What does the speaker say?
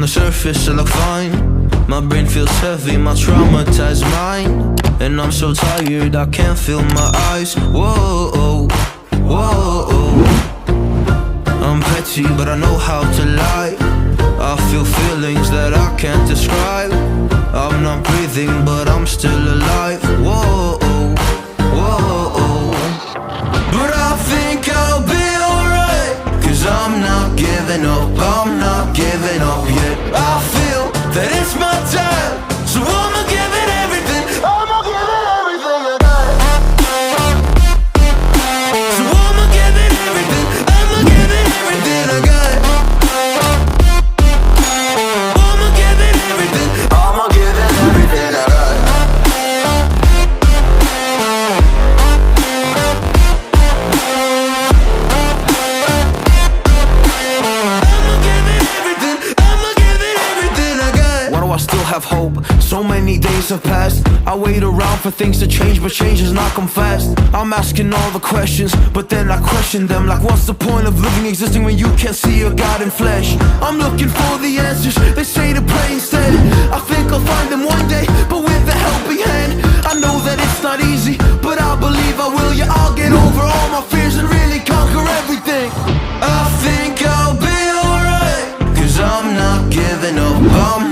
the surface I look fine. My brain feels heavy, my traumatized mind. And I'm so tired, I can't feel my eyes. Whoa, whoa. I'm petty, but I know how to lie. I feel feelings that I can't describe. I'm not breathing, but I'm still alive. Whoa, whoa. But I think I'll be alright, 'cause I'm not giving up, I'm not giving up yet. I feel that it's my time, so I'ma give it everything. I'ma give it everything I got. So I'ma give it everything. I'ma give it everything I got. I'ma give it everything. I'ma give it everything I got. I still have hope. So many days have passed. I wait around for things to change, but change has not come fast. I'm asking all the questions, but then I question them. Like, what's the point of living, existing when you can't see a God in flesh? I'm looking for the answers, they say to pray instead. I think I'll find them one day, but with a helping hand. I know that it's not easy, but I believe I will. Yeah, I'll get over all my fears and really conquer everything. I think I'll be alright, 'cause I'm not giving up, I'm